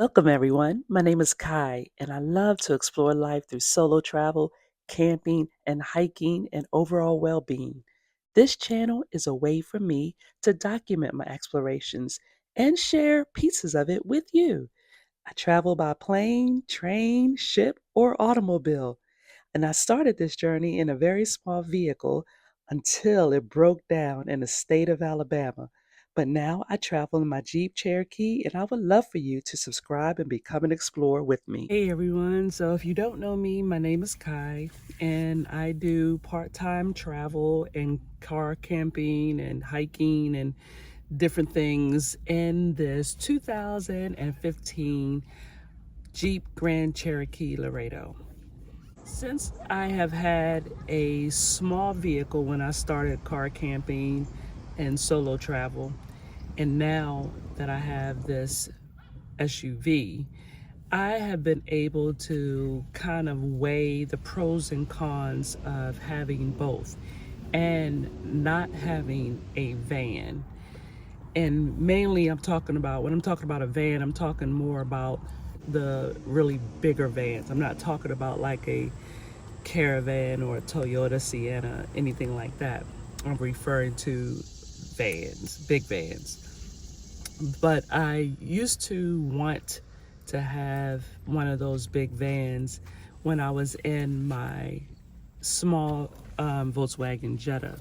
Welcome, everyone. My name is Kai, and I love to explore life through solo travel, camping, and hiking and overall well being. This channel is a way for me to document my explorations and share pieces of it with you. I travel by plane, train, ship, or automobile. And I started this journey in a very small vehicle until it broke down in the state of Alabama. But now I travel in my Jeep Cherokee, and I would love for you to subscribe and become an explorer with me. Hey everyone, so if you don't know me, my name is Kai, and I do part time travel and car camping and hiking and different things in this 2015 Jeep Grand Cherokee Laredo. Since I have had a small vehicle when I started car camping and solo travel, and now that I have this SUV, I have been able to kind of weigh the pros and cons of having both and not having a van. And mainly when I'm talking about a van, I'm talking more about the really bigger vans. I'm not talking about like a Caravan or a Toyota Sienna, anything like that. I'm referring to vans, big vans. But I used to want to have one of those big vans when I was in my small Volkswagen Jetta.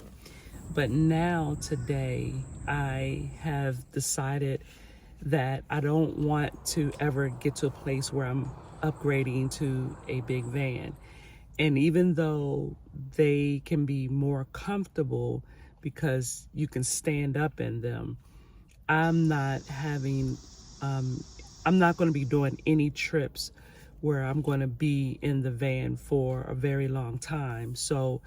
But now, today, I have decided that I don't want to ever get to a place where I'm upgrading to a big van. And even though they can be more comfortable because you can stand up in them, I'm not having, I'm not going to be doing any trips where I'm going to be in the van for a very long time. So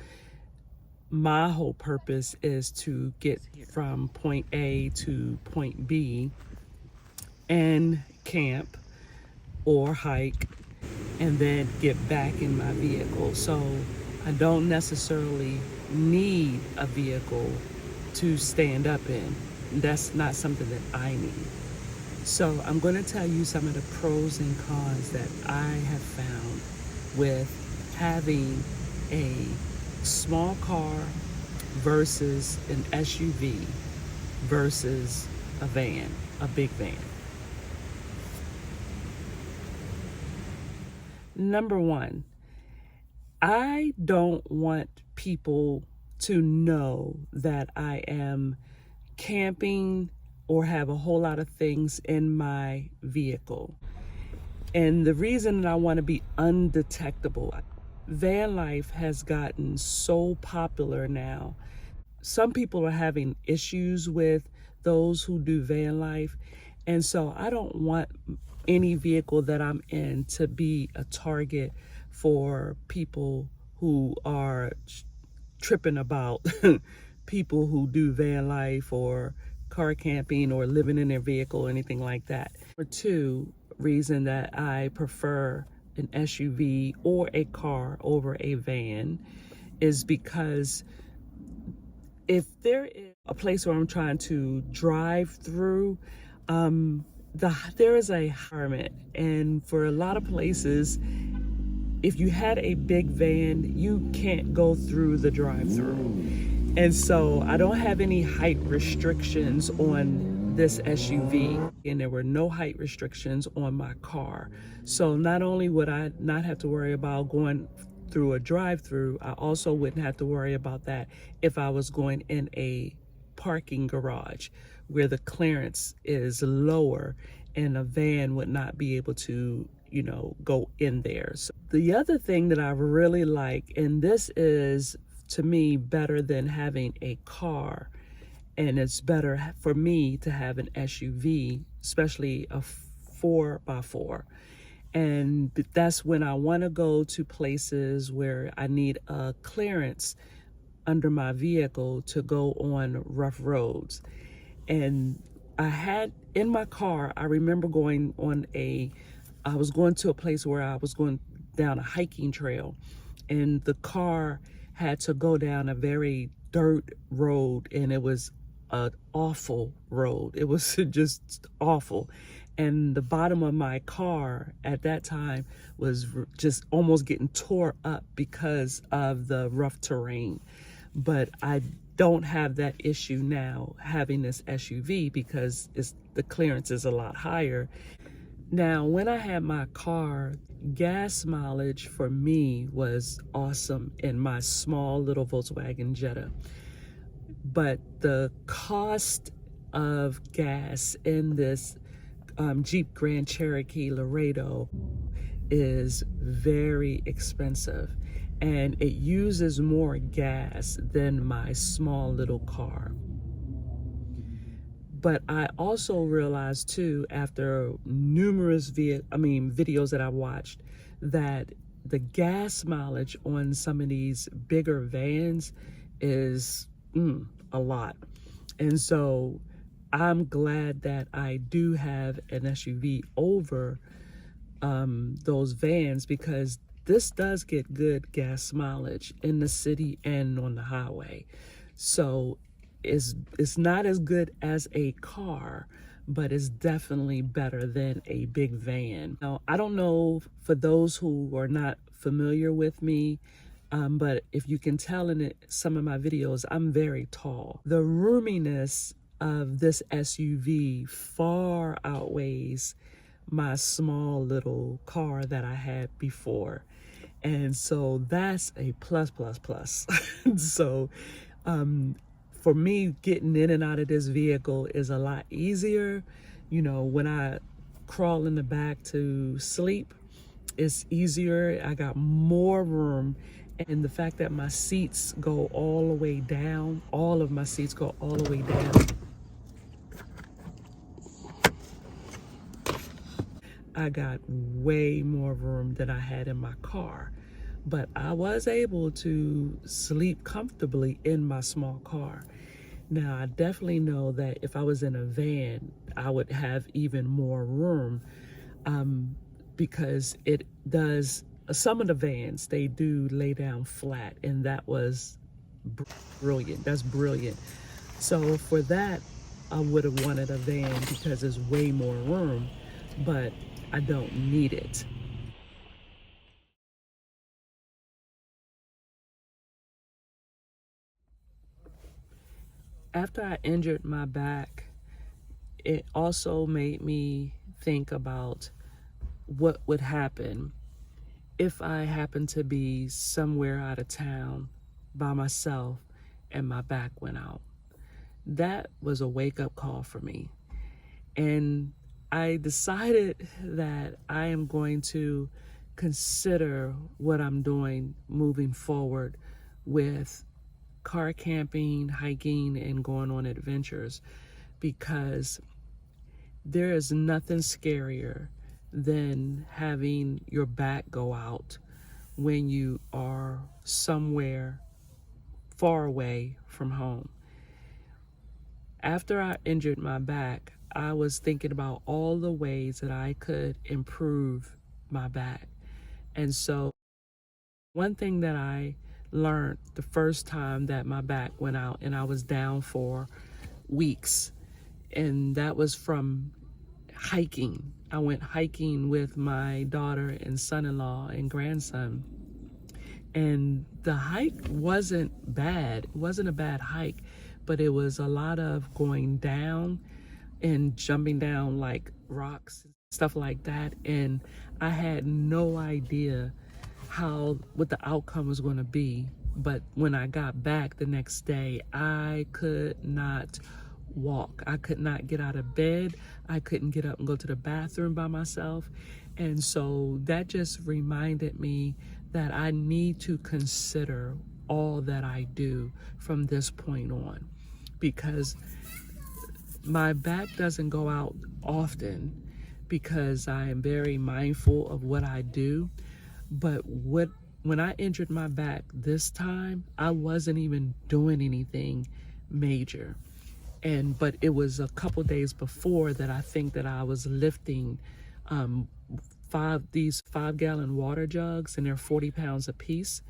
my whole purpose is to get from point A to point B and camp or hike and then get back in my vehicle. So I don't necessarily need a vehicle to stand up in. That's not something that I need. So I'm going to tell you some of the pros and cons that I have found with having a small car versus an SUV versus a van, a big van. Number one, I don't want people to know that I am camping or have a whole lot of things in my vehicle. And the reason that I want to be undetectable, van life has gotten so popular now. Some people are having issues with those who do van life. And so I don't want any vehicle that I'm in to be a target for people who are tripping about people who do van life or car camping or living in their vehicle or anything like that. Number two reason that I prefer an SUV or a car over a van is because if there is a place where I'm trying to drive through, there is a hermit, and for a lot of places, if you had a big van, you can't go through the drive-through. And so I don't have any height restrictions on this SUV, and there were no height restrictions on my car. So not only would I not have to worry about going through a drive-through, I also wouldn't have to worry about that if I was going in a parking garage where the clearance is lower and a van would not be able to go in there. So the other thing that I really like, and this is to me better than having a car, and it's better for me to have an SUV, especially a 4x4. And that's when I want to go to places where I need a clearance under my vehicle to go on rough roads. And I had in my car, I remember I was going to a place where I was going down a hiking trail, and the car had to go down a very dirt road, and it was an awful road. It was just awful. And the bottom of my car at that time was just almost getting tore up because of the rough terrain. But I don't have that issue now having this SUV because the clearance is a lot higher. Now, when I had my car, gas mileage for me was awesome in my small little Volkswagen Jetta. But the cost of gas in this Jeep Grand Cherokee Laredo is very expensive, and it uses more gas than my small little car. But I also realized too, after numerous videos that I watched, that the gas mileage on some of these bigger vans is a lot. And so I'm glad that I do have an SUV over those vans, because this does get good gas mileage in the city and on the highway. So it's not as good as a car, but it's definitely better than a big van. Now, I don't know, for those who are not familiar with me, but if you can tell in some of my videos, I'm very tall. The roominess of this SUV far outweighs my small little car that I had before. And so that's a plus. So for me, getting in and out of this vehicle is a lot easier. When I crawl in the back to sleep, it's easier. I got more room. And the fact that my seats go all the way down, all of my seats go all the way down. I got way more room than I had in my car. But I was able to sleep comfortably in my small car. Now, I definitely know that if I was in a van, I would have even more room, because it does, some of the vans, they do lay down flat, and that was brilliant. That's brilliant. So for that, I would have wanted a van because there's way more room, but I don't need it. After I injured my back, it also made me think about what would happen if I happened to be somewhere out of town by myself and my back went out. That was a wake-up call for me. And I decided that I am going to consider what I'm doing moving forward with car camping, hiking, and going on adventures, because there is nothing scarier than having your back go out when you are somewhere far away from home. After I injured my back, I was thinking about all the ways that I could improve my back. And so one thing that I learned the first time that my back went out and I was down for weeks, and that was from hiking. I went hiking with my daughter and son-in-law and grandson, and the hike wasn't bad. It wasn't a bad hike, but it was a lot of going down and jumping down like rocks, stuff like that. And I had no idea what the outcome was going to be. But when I got back the next day, I could not walk. I could not get out of bed. I couldn't get up and go to the bathroom by myself. And so that just reminded me that I need to consider all that I do from this point on, because my back doesn't go out often because I am very mindful of what I do. But when I injured my back this time, I wasn't even doing anything major. But it was a couple days before that I think that I was lifting these 5-gallon water jugs, and they're 40 pounds a piece.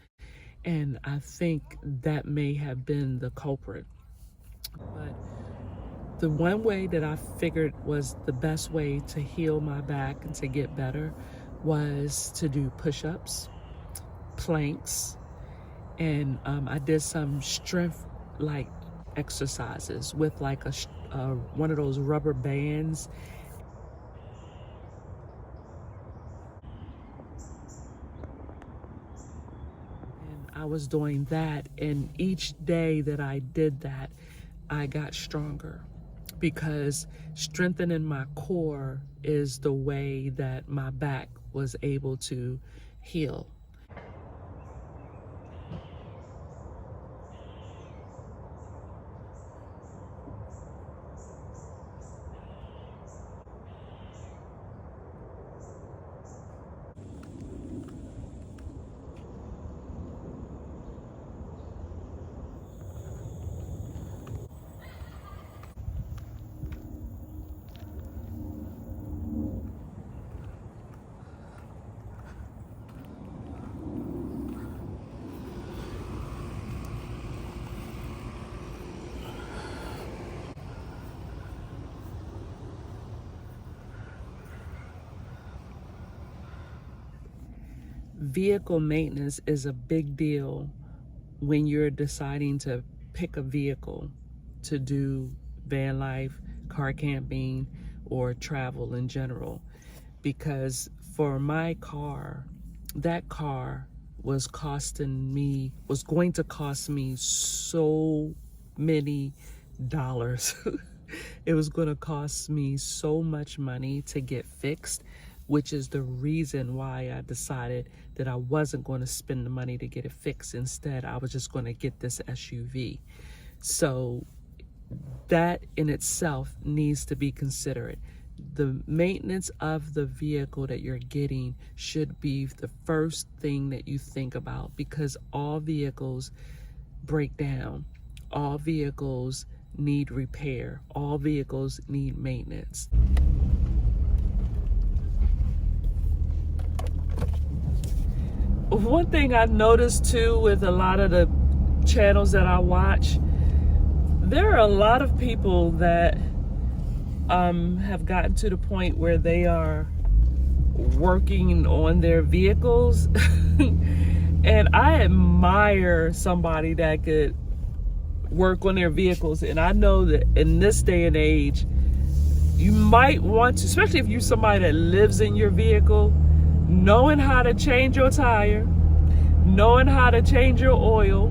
And I think that may have been the culprit. But the one way that I figured was the best way to heal my back and to get better was to do push-ups, planks, and I did some strength like exercises with like one of those rubber bands. And I was doing that, and each day that I did that, I got stronger, because strengthening my core is the way that my back was able to heal. Vehicle maintenance is a big deal when you're deciding to pick a vehicle to do van life, car camping, or travel in general. Because for my car, that car was going to cost me so many dollars. It was going to cost me so much money to get fixed, which is the reason why I decided that I wasn't going to spend the money to get it fixed. Instead, I was just going to get this SUV. So that in itself needs to be considered. The maintenance of the vehicle that you're getting should be the first thing that you think about, because all vehicles break down. All vehicles need repair. All vehicles need maintenance. One thing I noticed too with a lot of the channels that I watch, there are a lot of people that have gotten to the point where they are working on their vehicles. And I admire somebody that could work on their vehicles. And I know that in this day and age, you might want to, especially if you're somebody that lives in your vehicle, knowing how to change your tire, knowing how to change your oil,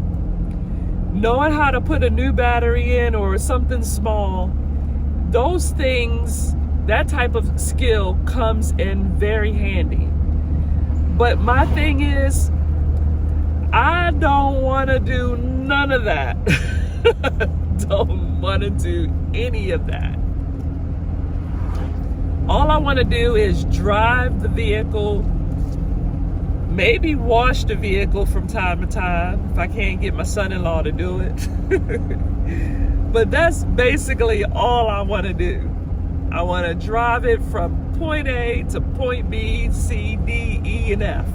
knowing how to put a new battery in or something small. Those things, that type of skill comes in very handy. But my thing is, I don't want to do none of that. Don't want to do any of that. All I want to do is drive the vehicle, maybe wash the vehicle from time to time if I can't get my son-in-law to do it. But that's basically all I want to do. I want to drive it from point A to point B, C, D, E, and F.